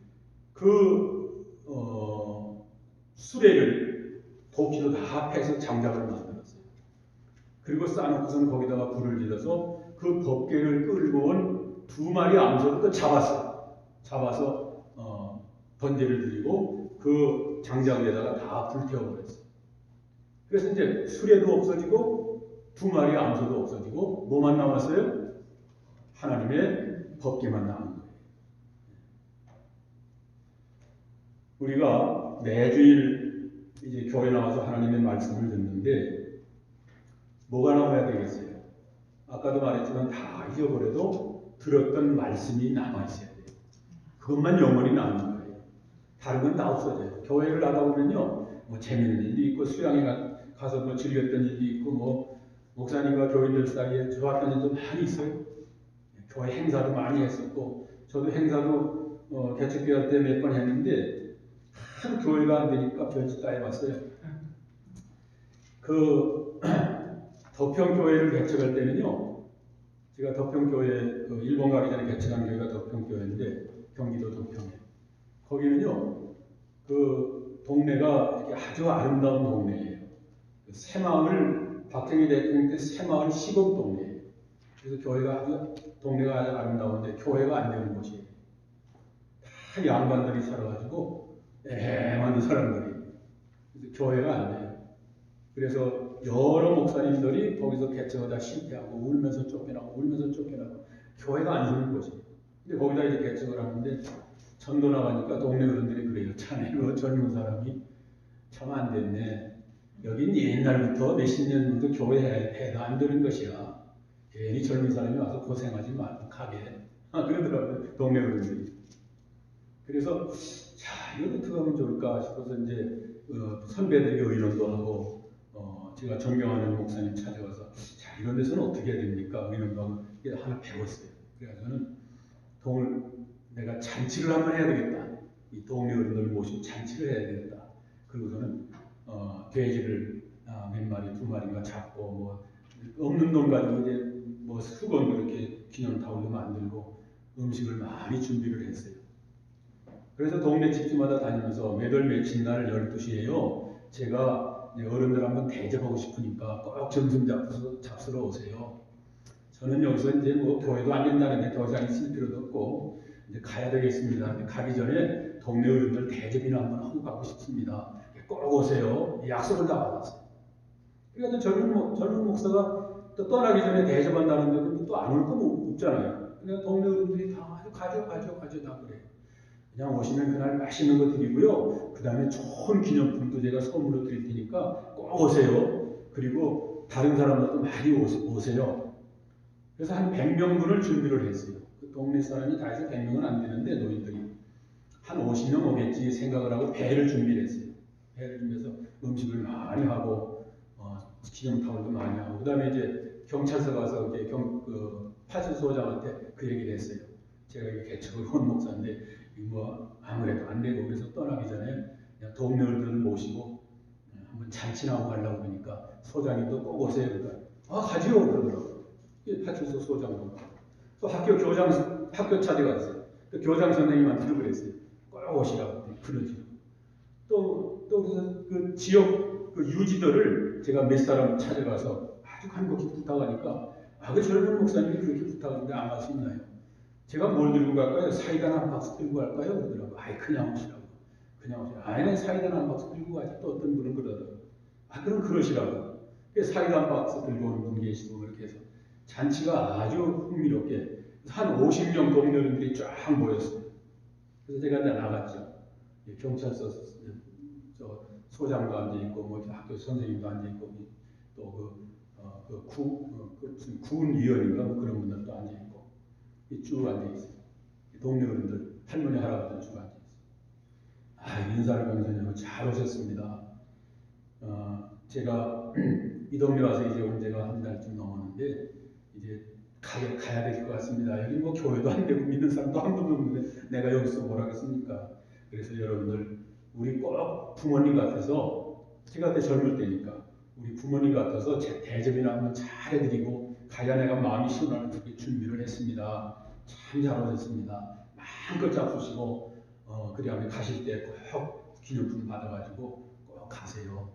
수레를 도끼로 다 패서 장작을 만들었어요. 그리고 쌓아놓고서는 거기다가 불을 질러서 그 법궤를 끌고 온 두 마리 암소를 또 잡아서 번제를 드리고 그 장작 위에다가 다 불태워버렸어요. 그래서 이제 수레도 없어지고 두 마리 암소도 없어지고 뭐만 남았어요? 하나님의 법궤만 남은 거예요. 우리가 매주일 이제 교회 나와서 하나님의 말씀을 듣는데 뭐가 나와야 되겠어요? 아까도 말했지만 다 잊어버려도 들었던 말씀이 남아있어야 돼요. 그것만 영원히 남는 거예요. 다른 건 다 없어져요. 교회를 하다 보면요, 재밌는 일도 있고 수양에 가서 즐겼던 일도 있고 목사님과 교인들 사이에 좋았던 일도 많이 있어요. 교회 행사도 많이 했었고 저도 행사도 개척교회 때 몇 번 했는데 한 교회가 안 되니까 별짓 다 해봤어요. 덕평교회를 개척할 때는요, 제가 덕평교회 일본 가기 전에 개척한 교회가 덕평교회인데 경기도 덕평에 거기는요 그 동네가 이렇게 아주 아름다운 동네예요. 새마을 박정희 대통령 때 새마을 시범 동네예요. 그래서 동네가 아주 아름다운데 교회가 안 되는 곳이에요. 다 양반들이 살아가지고 애매한 사람들이. 그래서 교회가 안 돼요. 그래서 여러 목사님들이 거기서 개척하다 실패하고 울면서 쫓겨나고 교회가 안 서는 곳이에요. 근데 거기다 이제 개척을 하는데 전도 나가니까 동네 어른들이 그래요. 자네 그 젊은 사람이 참 안 됐네. 여긴 옛날부터 몇십 년도 교회 해도 안 되는 것이야. 괜히 젊은 사람이 와서 고생하지 말고 가게. 그러더라고요. 동네 어른들이. 그래서 이거 어떻게 하면 좋을까 싶어서 이제 선배들에게 의논도 하고 제가 존경하는 목사님 찾아가서 이런 데서는 어떻게 해야 됩니까? 의논도 하고 하나 배웠어요. 그래서 저는 내가 잔치를 한번 해야 되겠다. 이 동네 어른들 모시고 잔치를 해야 되겠다. 그리고서는 돼지를 몇 마리, 두 마리가 잡고 없는 돈 가지고 이제 뭐 수건도 이렇게 기념타올로 만들고 음식을 많이 준비를 했어요. 그래서 동네 집집마다 다니면서 매달 며칠 날 12시에요. 제가 어른들 한번 대접하고 싶으니까 꼭 점심 잡수러 오세요. 저는 여기서 이제 뭐 교회도 안 된다는데 더 이상 있을 필요도 없고 이제 가야 되겠습니다. 가기 전에 동네 어른들 대접이나 한번 하고 가고 싶습니다. 꼭 오세요. 약속을 다 받았어요. 그러니까 또 젊은 목사가 또 떠나기 전에 대접한다는데 근데 또 안 올 거 없잖아요. 그러니까 동네 어른들이 다 가죠 다 그래요. 그냥 오시면 그날 맛있는 거 드리고요. 그 다음에 좋은 기념품도 제가 선물로 드릴 테니까 꼭 오세요. 그리고 다른 사람들도 많이 오세요. 그래서 한 100명분을 준비를 했어요. 그 동네 사람이 다 해서 100명은 안 되는데 노인들이 한 50명 오겠지 생각을 하고 배를 준비를 했어요. 배를 준비해서 음식을 많이 하고 기념타올도 많이 하고 그 다음에 이제 경찰서 가서 이렇게 파출소장한테 그 얘기를 했어요. 제가 이게 개척을 온 목사인데 뭐 아무래도 안 되고 그래서 떠나기 전에 그냥 동네 어른들을 모시고 한번 잔치나 하고 가려고 그러니까 소장님도 꼭 오세요. 그러니까 가지요 그러더라고요. 파출소 소장도 또 학교 찾아갔어요. 그 교장 선생님한테도 그랬어요. 꼭 오시라고 그러지. 또 그 지역 그 유지들을 제가 몇 사람 찾아가서 아주 간곡히 부탁하니까 그 젊은 목사님이 그렇게 부탁하는데 안 갈 수 있나요? 제가 뭘 들고 갈까요? 사이다나 한 박스 들고 갈까요? 그러더라고요. 그냥 오시라고. 그냥 오시라고. 난 사이다나 한 박스 들고 가지. 또 어떤 분은 그러더라고요. 그럼 그러시라고. 사이다 한 박스 들고 오는 분 계시고 그렇게 해서 잔치가 아주 흥미롭게 한 50명 동네 어른들이 쫙 모였어요. 그래서 제가 이제 나갔죠. 경찰서 소장도 앉아있고 뭐 학교 선생님도 앉아있고 또 무슨 군위원인가 뭐 그런 분들도 앉아있고 쭉 앉아있어요. 동네 어른들 할머니 할아버지들 쭉 앉아있어요. 인사를 명선하고 잘 오셨습니다. 제가 이 동네 와서 이제 온 지가 한 달쯤 넘었는데 이제 가야 될 것 같습니다. 여기 뭐 교회도 안 되고 믿는 사람도 한 분도 없는데 내가 여기서 뭘 하겠습니까? 그래서 여러분들 우리 꼭 부모님 같아서 제가 그때 젊을 때니까 우리 부모님 같아서 제 대접이나 한번 잘 해드리고 가야 내가 마음이 시원하는 그렇게 준비를 했습니다. 참 잘하셨습니다. 마음껏 잡수시고 그 다음에 가실 때 꼭 기념품 받아가지고 꼭 가세요.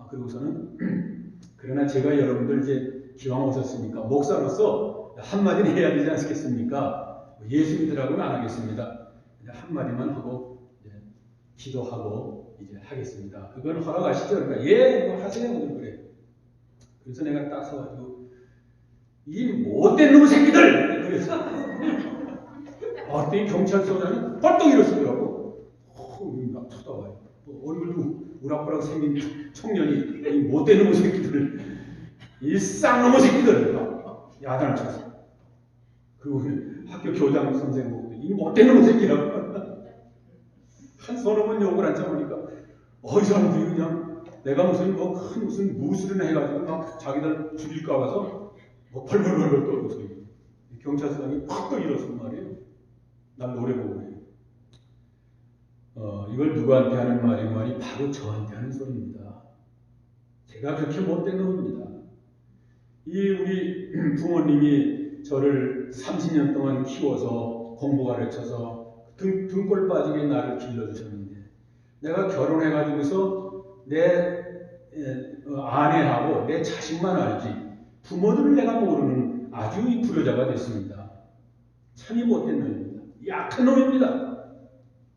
그리고서는 그러나 제가 여러분들 이제 기왕 오셨으니까 목사로서 한마디는 해야 되지 않겠습니까? 예수 믿으라고는 안 하겠습니다. 그냥 한마디만 하고 기도하고 이제 하겠습니다. 그걸 허락하시죠? 그러니까 뭐 하세요. 그래. 그래서 내가 딱 서가지고 이 못된 놈의 새끼들! 그래서 어떤 경찰서장이 뻘떡 일어서더라고. 막 쳐다봐요. 얼굴도 우락부락 생긴 청년이 이 못된 놈의 새끼들, 이 쌍놈의 새끼들 야단을 쳤어. 그리고 학교 교장 선생 보고 이 못된 놈의 새끼라고 한 서너 번 욕을 안 참으니까 이 사람들이 그냥 내가 무슨 무술이나 해가지고 막 자기들 죽일까 봐서 벌벌벌 떨고서 경찰서장이 팍 또 일어선 말이에요. 난 노래 보고 그래요. 이걸 누구한테 하는 말이 바로 저한테 하는 소리입니다. 제가 그렇게 못된 놈입니다. 우리 부모님이 저를 30년 동안 키워서 공부 가르쳐서 등골 빠지게 나를 길러주셨는데 내가 결혼해가지고서 내 아내하고 내 자식만 알지 부모들을 내가 모르는 아주 불효자가 됐습니다. 참이 못된 놈입니다. 약한 놈입니다.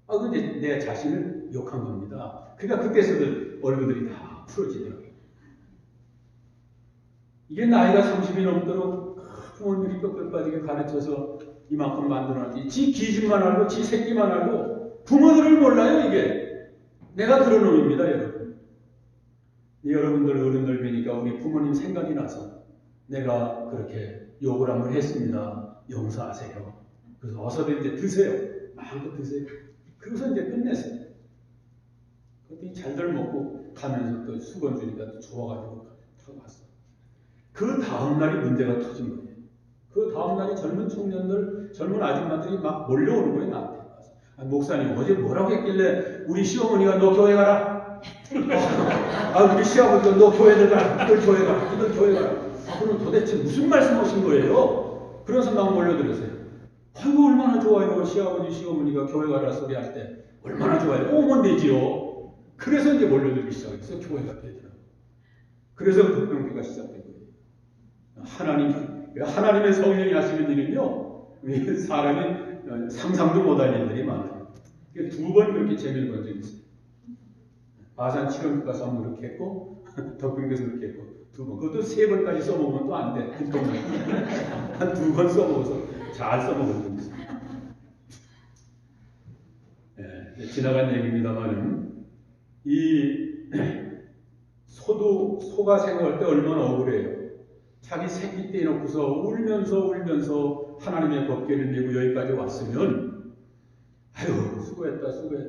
근데 내 자신을 욕한 겁니다. 그러니까 그때서도 얼굴들이 다 풀어지더라고요. 이게 나이가 30이 넘도록 부모님이 뼈뼈 빠지게 가르쳐서 이만큼 만들어놨지. 지 기준만 알고 지 새끼만 알고 부모들을 몰라요. 이게 내가 그런 놈입니다. 여러분. 여러분들 어른들 뵈니까 우리 부모님 생각이 나서 내가 그렇게 욕을 한번 했습니다. 용서하세요. 그래서 어서들 이제 드세요. 마음껏 드세요. 그래서 이제 끝냈어요. 그때 잘들 먹고 가면서 또 수건 주니까 또 좋아가지고 타고 갔어. 그 다음날이 문제가 터진 거예요. 그 다음날에 젊은 청년들, 젊은 아줌마들이 막 몰려오는 거예요. 나한테. 목사님 어제 뭐라고 했길래 우리 시어머니가 너 교회 가라. 우리 시아버지가 너 교회 들어가라. 이들 교회 가라. 이들 교회 가라. 저분은 도대체 무슨 말씀하신 거예요? 그런 생각 몰려들었어요. 아이고 얼마나 좋아요. 시아버지 시어머니가 교회 가라 소리 할 때 얼마나 좋아요. 오면 되지요. 그래서 이제 몰려들기 시작했어요. 교회가 되더라고요. 그래서 독병기가 시작된 거예요. 하나님의 성령이 하시는 일은요, 사람이 상상도 못할 일들이 많아요. 2번 그렇게 재미를 본 적이 있어요. 아산 칠원교가 선물 그렇게 했고, 덕분교에서 그렇게 했고, 2번. 그것도 3번까지 써먹으면 또 안 돼. 한 2번 써먹어서 잘 써먹은 적이 있어요. 네, 지나간 얘기입니다만은, 소가 생각할 때 얼마나 억울해요. 자기 새끼 때 놓고서 울면서 하나님의 법궤를 메고 여기까지 왔으면, 아유, 수고했다.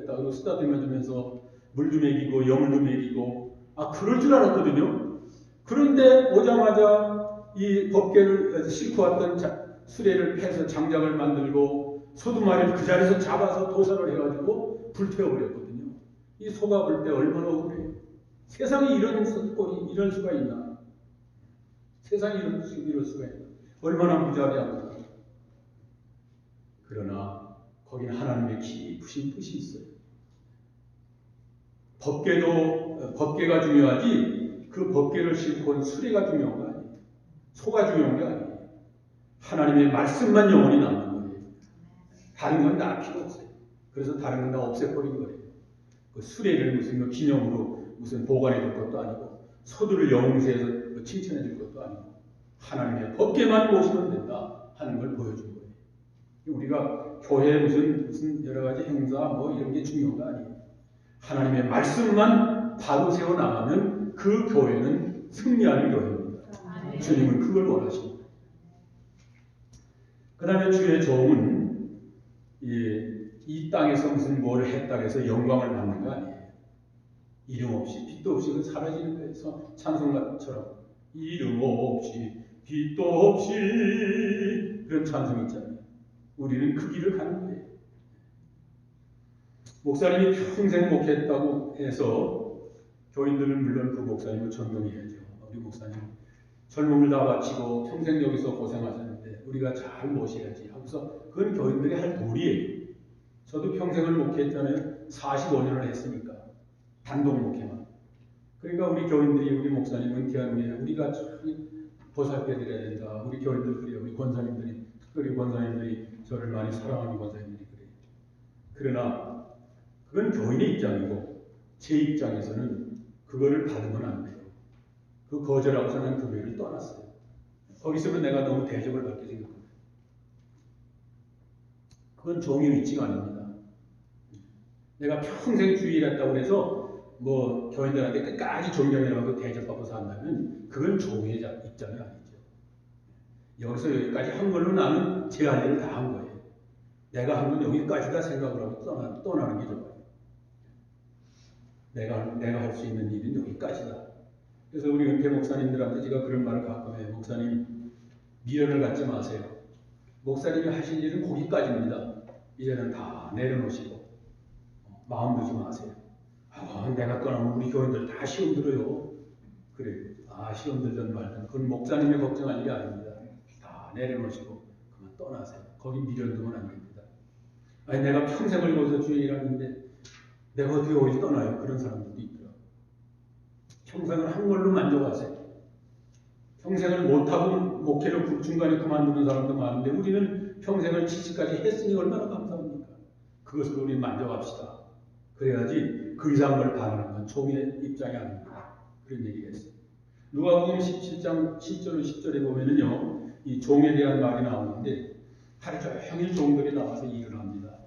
그리고 쓰다듬어 주면서 물도 먹이고, 영물도 먹이고, 그럴 줄 알았거든요. 그런데 오자마자 이 법궤를 싣고 왔던 수레를 패서 장작을 만들고, 소두마리를 그 자리에서 잡아서 도살을 해가지고 불태워버렸거든요. 이 소가 볼 때 얼마나 억울해요. 세상에 이런 수가 있나? 세상에 이럴 수가 있나? 얼마나 무자비한가? 그러나 거기는 하나님의 깊으신 뜻이 있어요. 법궤가 중요하지 그 법궤를 싣고 온 수레가 중요한 거 아니에요. 소가 중요한 게 아니에요. 하나님의 말씀만 영원히 남는 거예요. 다른 건 다 필요 없어요. 그래서 다른 건 다 없애버린 거예요. 그 수레를 무슨 기념으로 무슨 보관해 줄 것도 아니고 소들을 영웅세에서 칭찬해 줄 것도 아니고 하나님의 법궤만 모시면 된다 하는 걸 보여준 거예요. 우리가 교회 무슨 여러 가지 행사 이런 게 중요한 거 아니에요. 하나님의 말씀만 바로 세워 나가면 그 교회는 승리하는 교회입니다. 주님은 그걸 원하십니다. 그 다음에 주의 종은 이 땅에서 무슨 뭘 했다 해서 영광을 받는 거 아니에요. 이름 없이 빛도 없이 사라지는 거예요. 찬송가처럼 이름 없이 빛도 없이 그런 찬송 있잖아요. 우리는 그 길을 가는 거예요. 목사님이 평생 목회했다고 해서 교인들은 물론 그 목사님을 존경해야죠. 우리 목사님 젊음을 다 바치고 평생 여기서 고생하셨는데 우리가 잘 모셔야지 하고서 그건 교인들이 할 도리예요. 저도 평생을 목회했잖아요. 45년을 했으니까 단독 목회만. 그러니까 우리 교인들이 우리 목사님 은퇴한 후에 우리가 참 보살펴드려야 된다. 우리 교인들 그래요. 우리 권사님들이 특별히 권사님들이 저를 많이 사랑하는 권사님들이 그래요. 그러나 그건 교인의 입장이고 제 입장에서는 그거를 받으면 안 돼요. 그 거절하고서 난 그 교회를 떠났어요. 거기 있으면 내가 너무 대접을 받게 생각합니다. 그건 종의 위치가 아닙니다. 내가 평생 주의를 했다고 해서 교인들한테 끝까지 존경이라고 대접받고 산다면 그건 종의 입장이 아니죠. 여기서 여기까지 한 걸로 나는 제 할 일을 다 한 거예요. 내가 한 건 여기까지다 생각을 하고 떠나는 게 좋아요. 내가 할 수 있는 일은 여기까지다. 그래서 우리 은퇴 목사님들한테 제가 그런 말을 가끔 해요. 목사님, 미련을 갖지 마세요. 목사님이 하신 일은 거기까지입니다. 이제는 다 내려놓으시고 마음 두지 마세요. 내가 떠나면 우리 교인들 다 시험 들어요. 그래요. 시험 들든 말든 그건 목사님의 걱정할 일이 아닙니다. 다 내려놓으시고 그만 떠나세요. 거기 미련 두면 안 됩니다. 내가 평생을 거기서 주의 일하는데 내가 어떻게 어디 떠나요? 그런 사람들도 있더라고요. 평생을 한 걸로 만족하세요. 평생을 못하고 목회를 중간에 그만두는 사람도 많은데 우리는 평생을 70까지 했으니 얼마나 감사합니까? 그것으로 우리 만족합시다. 그래야지 그 이상을 바라는 건 종의 입장이 아닙니다. 그런 얘기가 있어요. 누가복음 17장 7절 10절에 보면은요, 이 종에 대한 말이 나오는데 하루 종일 종들이 나와서 일을 합니다.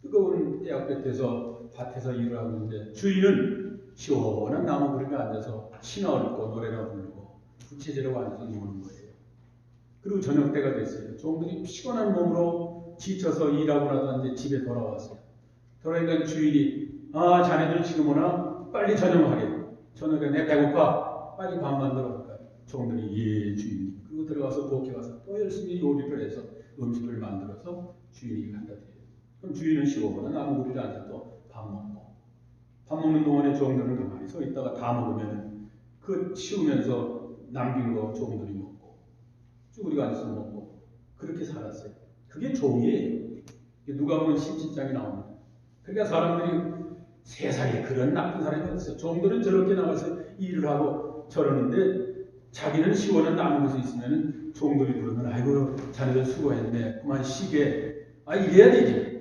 뜨거운 때약볕에서 밭에서 일을 하고 있는데 주인은 시원한 나무 그릇에 앉아서 시나 읊고 노래나 부르고 부채질하고 앉아서 노는 거예요. 그리고 저녁 때가 됐어요. 종들이 피곤한 몸으로 지쳐서 일하고 나서 이제 집에 돌아왔어요. 돌아오니까 주인이 자네들 지금 오나? 빨리 저녁하게. 저녁에 내 배고파. 빨리 밥 만들어 볼까? 종들이 예 주인님. 그리고 들어가서 부엌에 가서 또 열심히 요리를 해서 음식을 만들어서 주인이 갖다 드려요. 그럼 주인은 시원한 나무 그릇에 앉아서 또 밥 먹고. 밥 먹는 동안에 종들은 가만히 서 있다가 다 먹으면 그 치우면서 남긴 거 종들이 먹고 쭈그리고 앉아서 먹고 그렇게 살았어요. 그게 종이에요. 누가 보면 17장이 나옵니다. 그러니까 사람들이 세상에 그런 나쁜 사람이 어딨어. 종들은 저렇게 나가서 일을 하고 저러는데 자기는 시원한 나무에서 있으면 종들이 부르면 아이고 자네들 수고했네. 그만 쉬게. 이래야 되지.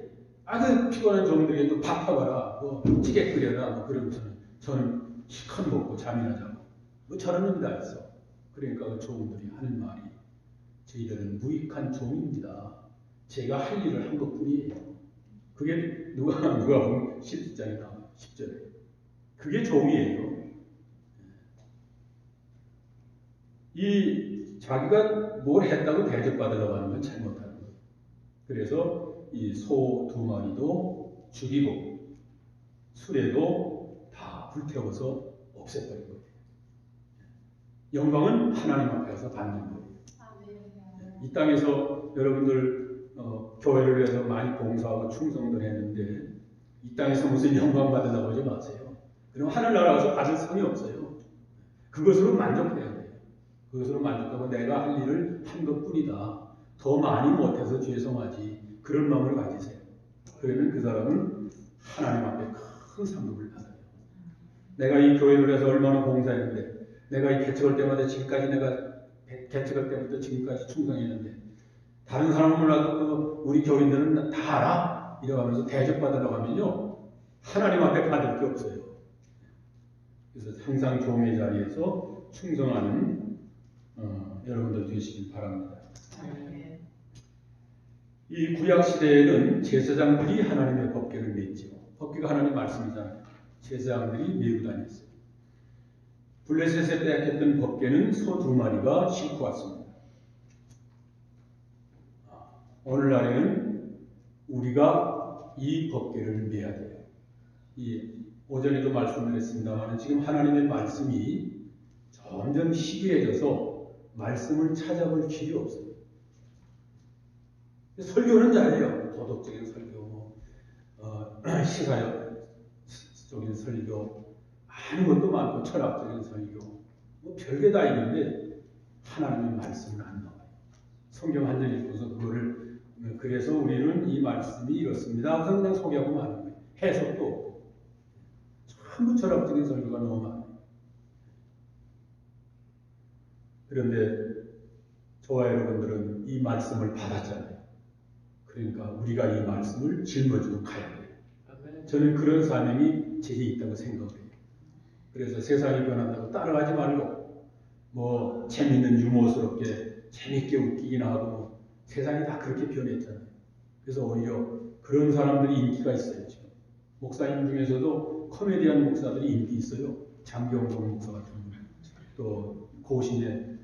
그 피곤한 종들에게 또 밥 타봐라. 뭐 찌개 끓여라. 뭐 그러면서는 저는 시컷 먹고 잠이나 자고. 뭐 저런 놈이 다 있어. 그러니까 그 종들이 하는 말이 저희들은 무익한 종입니다. 제가 할 일을 한 것뿐이에요. 그게 누가 보면 17장에 나와요. 10절에. 그게 종이에요. 이 자기가 뭘 했다고 대접받으려고 하는 건 잘못하는 거예요. 그래서 이 소 2마리도 죽이고 수레도 다 불태워서 없애버린 거예요. 영광은 하나님 앞에서 받는 거예요. 이 땅에서 여러분들 교회를 위해서 많이 봉사하고 충성도 했는데 이 땅에서 무슨 영광 받으려고 하지 마세요. 그럼 하늘나라 가서 받을 상이 없어요. 그것으로 만족해야 돼요. 그것으로 만족하고 내가 할 일을 한 것뿐이다. 더 많이 못해서 죄송하지. 그런 마음을 가지세요. 그러면 그 사람은 하나님 앞에 큰 상급을 받아요. 내가 이 교회를 위해서 얼마나 봉사했는데 내가 이 개척할 때마다 지금까지 내가 개척할 때부터 지금까지 충성했는데 다른 사람은 몰라도 우리 교인들은 다 알아? 이러면서 대접받으려고 하면요 하나님 앞에 받을 게 없어요. 그래서 항상 종의 자리에서 충성하는 여러분들 되시길 바랍니다. 이 구약 시대에는 제사장들이 하나님의 법궤를 맸지요. 법궤가 하나님 말씀이잖아요. 제사장들이 메고 다녔어요. 블레셋에 빼앗겼던 법궤는 소 2마리가 싣고 왔습니다. 오늘날에는 우리가 이 법궤를 메야 돼요. 오전에도 말씀드렸습니다만 지금 하나님의 말씀이 점점 희귀해져서 말씀을 찾아볼 길이 없어요. 설교는 잘해요. 도덕적인 설교, 시사적인 설교, 많은 것도 많고 철학적인 설교, 별게 다 있는데 하나님의 말씀을 안 나와요. 성경 한 장 읽고서 그거를 그래서 우리는 이 말씀이 이렇습니다. 그냥 소개하고 마는 거예요. 해석도 없고 전부 철학적인 설교가 너무 많아요. 그런데 저와 여러분들은 이 말씀을 받았잖아요. 그러니까 우리가 이 말씀을 짊어지고 가야 돼요. 저는 그런 사명이 제게 있다고 생각해요. 그래서 세상이 변한다고 따라가지 말고 뭐 재밌는 유머스럽게 재밌게 웃기기나 하고 세상이 다 그렇게 변했잖아요. 그래서 오히려 그런 사람들이 인기가 있어요. 지금 목사님 중에서도 코미디언 목사들이 인기 있어요. 장경동 목사 같은 분, 또 고신의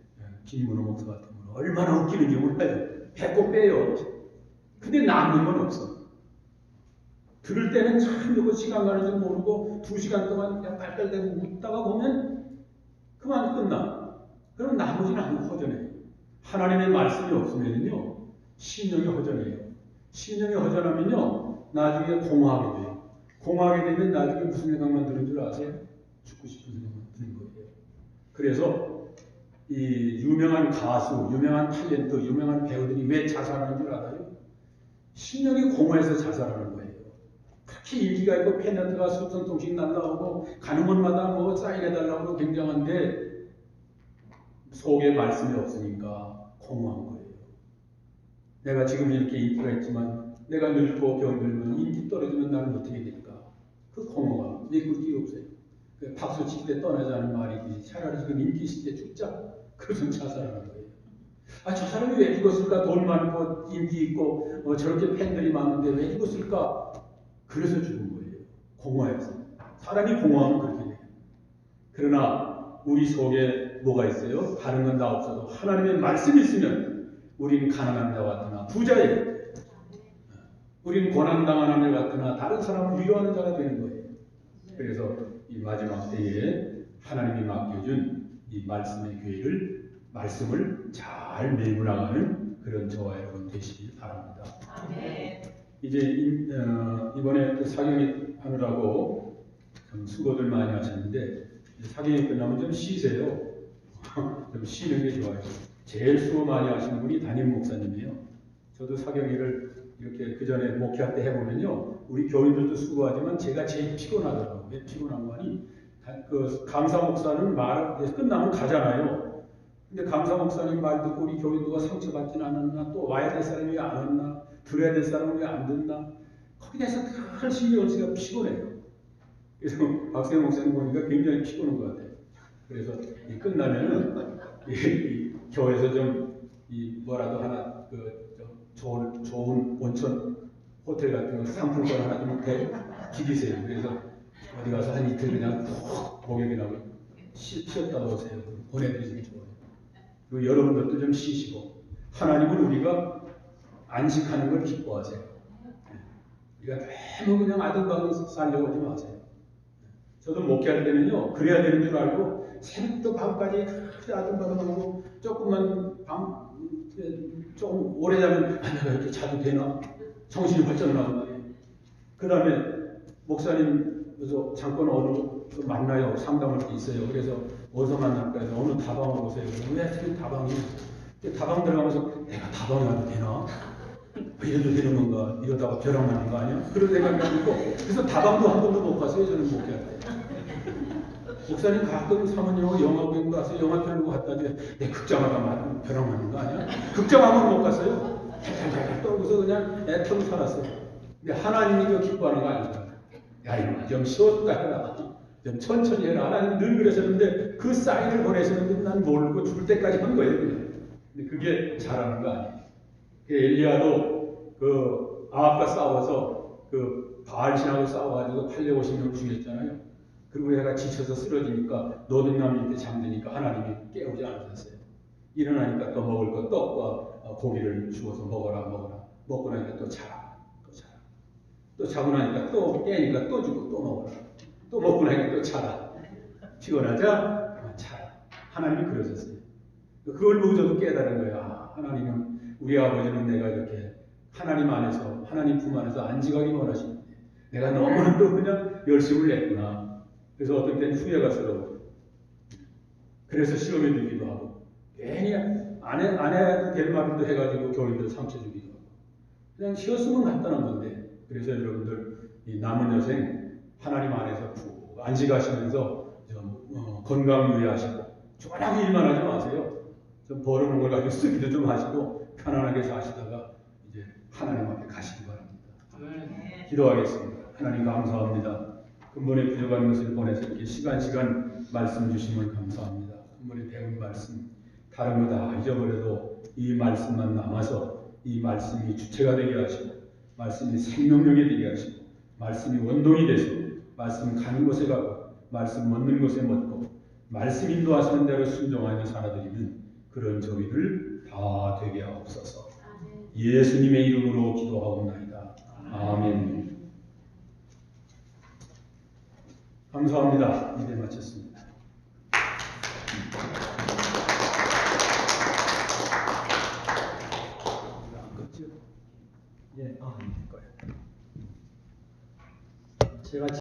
김문호 목사 같은 분 얼마나 웃기는지 몰라요. 배꼽 빼요. 근데 남는 건 없어. 들을 때는 참 좋고 시간 가는 줄 모르고 2시간 동안 그냥 깔깔대고 웃다가 보면 그만 끝나. 그럼 나머지는 안 허전해요. 하나님의 말씀이 없으면요 심령이 허전해요. 심령이 허전하면요 나중에 공허하게 돼요. 공허하게 되면 나중에 무슨 생각만 드는 줄 아세요? 죽고 싶은 생각만 드는 거예요. 그래서 이 유명한 가수, 유명한 탤런트, 유명한 배우들이 왜 자살하는 줄 알아요? 심령이 공허해서 자살하는 거예요. 그렇게 인기가 있고 팬런트가 수천 통씩 날라오고 가는 곳마다 뭐 사인해달라고 굉장한데 속에 말씀이 없으니까 공허한 거예요. 내가 지금 이렇게 인기가 있지만 내가 늙고 병들면 인기 떨어지면 나는 어떻게 될까? 그 공허가 메꿀 게 없어요. 박수 칠 때 떠나자는 말이지 차라리 지금 인기 있을 때 죽자. 그래서 자살하는 거예요. 저 사람이 왜 죽었을까? 돈 많고 인기 있고 저렇게 팬들이 많은데 왜 죽었을까? 그래서 죽은 거예요. 공허해서. 사람이 공허하면 그렇게 돼요. 그러나 우리 속에 뭐가 있어요? 다른 건 다 없어도 하나님의 말씀이 있으면 우리는 가난한 자와 같으나 부자예요. 우리는 고난당한 하늘 같으나 다른 사람을 위로하는 자가 되는 거예요. 그래서 이 마지막 때에 하나님이 맡겨준 이 말씀의 교회를 말씀을 잘 메고 나가는 그런 저와 여러분 되시길 바랍니다. 아멘. 이제 이번에 사경이 하느라고 좀 수고들 많이 하셨는데 사경이 끝나면 좀 쉬세요. 좀 쉬는 게 좋아요. 제일 수고 많이 하시는 분이 담임 목사님이에요. 저도 사경위를 이렇게 그 전에 목회할 때 해보면요, 우리 교인들도 수고하지만 제가 제일 피곤하더라고요. 왜 피곤한 거 아니? 그 감사 목사는 말 끝나면 가잖아요. 근데 감사 목사님 말 듣고 우리 교인들과 상처받지는 않았나? 또 와야 될 사람이 왜 안 왔나? 들어야 될 사람은 왜 안 듣나? 거기에 대해서 늘 신경을 쓰기가 피곤해요. 그래서 박세영 목사님 보니까 굉장히 피곤한 것 같아요. 그래서 끝나면은 이 교회에서 좀 뭐라도 하나 좋은 온천 호텔 같은 거 상품권 하나 좀 기리세요. 그래서 어디 가서 한 이틀 그냥 푹 목욕이나고 쉬었다 오세요. 보내드리시면 좋아요. 그리고 여러분들도 좀 쉬시고, 하나님은 우리가 안식하는 걸 기뻐하세요. 우리가 너무 그냥 아등바등 살려고 하지 마세요. 저도 목회할 때는요, 그래야 되는 줄 알고 새벽부터 밤까지 아등바등하고 조금만 조금 오래 자면 내가 이렇게 자도 되나? 정신이 벌쩍 나고 말이에요. 그 다음에 목사님 그래서 잠깐 어느 만나요. 상담할 게 있어요. 그래서 어디서 만날까 해서 어느 다방으로 오세요. 왜 지금 다방이? 다방 들어가면서 내가 다방에 와도 되나? 이래도 되는 건가? 이러다가 벼락 나는 거 아니야? 그런 생각이 들고, 그래서 다방도 한 번도 못 갔어요. 저는 목회할 때. 목사님 가끔 사모님하고 영화관 가서 영화 편보고 갔다 내 극장하다 벼락 나는 거 아니야? 극장 한 번 못 갔어요. 탈탈탈 떨고서 그냥 애통 살았어요. 근데 하나님이 그 기뻐하는 거 아닙니까? 야, 이놈아, 좀 쉬었다 해라. 좀 천천히 해라. 하나님 늘 그러셨는데 그 사인을 보내셨는데 난 모르고 죽을 때까지 한 거예요. 그냥. 근데 그게 잘하는 거 아니에요. 엘리야도 그 아합과 싸워서 그 바알신하고 싸워가지고 850명 죽였잖아요. 그리고 얘가 지쳐서 쓰러지니까 노동남 밑에 잠드니까 하나님이 깨우지 않으셨어요. 일어나니까 또 먹을 것 떡과 고기를 주어서 먹어라. 먹고 나니까 또 자라. 또 자고 나니까 또 깨니까 또 주고 또 먹어라. 또 먹고 나니까 또 자라. 피곤하자? 자라. 하나님이 그러셨어요. 그걸 보고 저도 깨달은 거예요. 아, 하나님은, 우리 아버지는 내가 이렇게 하나님 안에서, 하나님 품 안에서 안식하기 원하시는데 내가 너무나도 그냥 열심을 냈구나. 그래서 어떤 때는 후회가 스러워요. 그래서 시험에 들기도 하고, 괜히 안 해도 될 말도 해가지고 교인들 상처 주기도 하고, 그냥 쉬었으면 간단한 건데. 그래서 여러분들 이 남은 여생 하나님 안에서 푹 안식하시면서 좀 건강 유의하시고 조용하게 일만 하지 마세요. 좀 벌어놓은 걸 가지고 쓰기도 좀 하시고 편안하게 사시다가 이제 하나님 앞에 가시기 바랍니다. 기도하겠습니다. 하나님 감사합니다. 근본에 부족한 것을 보내서 이렇게 시간 말씀 주심을 감사합니다. 근본에 배운 말씀 다른 거 다 잊어버려도 이 말씀만 남아서 이 말씀이 주체가 되게 하시고 말씀이 생명력이 되게 하시고 말씀이 원동이 돼서 말씀 가는 곳에 가고 말씀 먹는 곳에 먹고 말씀 인도하시는 대로 순종하며 살아드리는 그런 저희들 다 되게 하옵소서. 예수님의 이름으로 기도하옵나이다. 아멘. 감사합니다. 이제 마쳤습니다. 예, 거예요. 제가